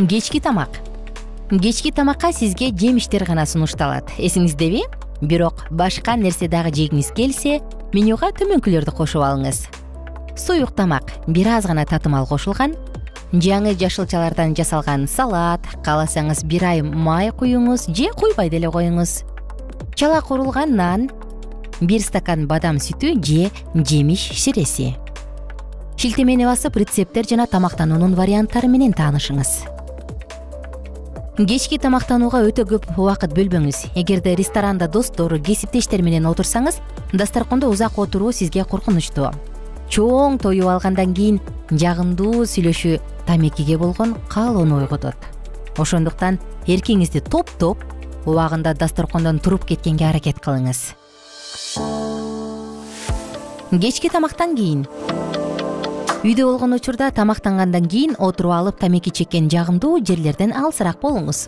Кечки тамак. Кечки тамакка сизге жемиштер гана сунушталат. Эсиңиздеби? Бирок башка нерсе дагы жегиңиз келсе, менюга төмөнкүлөрдү кошуп алыңыз. Суюк тамак бир аз гана татымал кошулган. Жаңы жашылчалардан жасалган салат, кааласаңыз бир ай май куюңуз же куйбай деле коюңуз. Чала курулган нан, бир стакан бадам сүтү же жемиш ширеси. Шилтемени басып, рецепттер жана тамактануунун варианттары менен таанышыңыз. Кечки тамактанууга өтө көп убакыт бөлбөңүз. Эгерде ресторанда достор, кесиптештер менен отурсаңыз, дасторкондо узак отуруу сизге коркунучтуу. Чоң тоюп алгандан кийин жагымдуу сүйлөшүү тамекиге болгон каалоону ойготот. Ошондуктан эркиңизди топтоп, убагында дасторкондон туруп кеткенге аракет кылыңыз. Кечки тамактан кийин. Үйдө болгон учурда тамактангандан кийин отуруп алып тамеки чеккен жагымдуу жерлерден алысыраак болуңуз.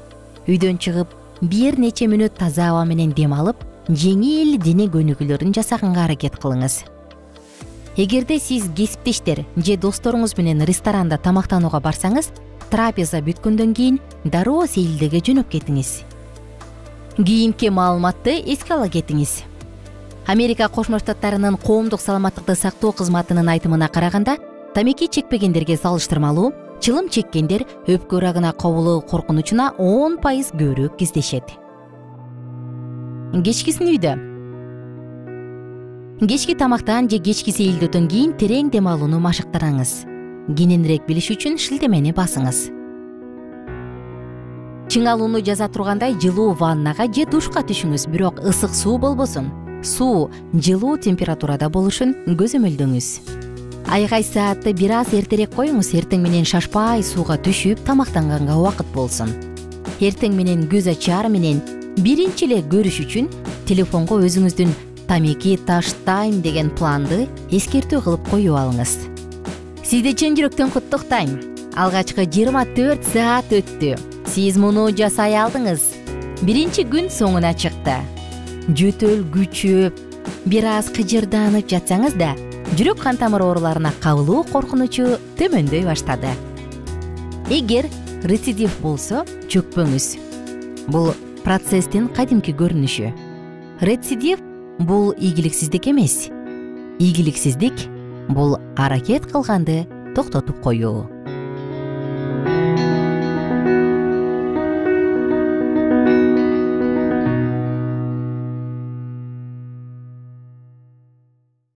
Үйдөн чыгып, бир нече мүнөт таза аба менен дем алып, жеңил дене көнүгүүлөрүн жасаганга аракет кылыңыз. Эгерде сиз кесиптештер же досторуңуз менен ресторанда тамактанууга барсаңыз, трапеза бүткөндөн кийин дароо сейилдеге жөнөп кетиңиз. Кийинки маалыматты эске ала кетиңиз. Америка Кошмо Штаттарынын коомдук саламаттыкты сактоо кызматынын айтымына караганда, тамеки чекпегендерге салыштырмалуу, чылым чеккендер өпкө рагына кабылуу коркунучуна 10% көбүрөөк кездешет. Кечкисин үйдө. Кечки тамактан же кечки сейилдөөдөн кийин терең дем алууну машыктырыңыз. Кененирээк билиш үчүн шилтемени басыңыз. Чың алууну жаза тургандай жылуу ваннага же душка түшүңүз, бирок ысык суу болбосун. Суу жылуу температурада болушун көзөмөлдөңүз. Айгай саатты бир аз эртерээк коюңуз, эртең менен шашпай сууга түшүп тамактанганга убакыт болсун. Эртең менен көз ачаар менен биринчи эле көрүш үчүн телефонго өзүңүздүн тамеки таштайм деген планды эскертүү кылып коюп алыңыз. Сизди чын жүрөктөн куттуктайм. Алгачкы 24 саат өттү. Сиз муну жасай алдыңыз. Биринчи күн соңуна чыкты. Жөтөл күчөп, бир аз кыжырданып жатсаңыз да, жүрөк кан тамыр ооруларына кабылуу коркунучу төмөндөй баштады. Эгер рецидив болсо, чөкпөңүз. Бул процесстин кадимки көрүнүшү. Рецидив бул ийгиликсиздик эмес. Ийгиликсиздик бул аракет кылганды токтотуп коюу.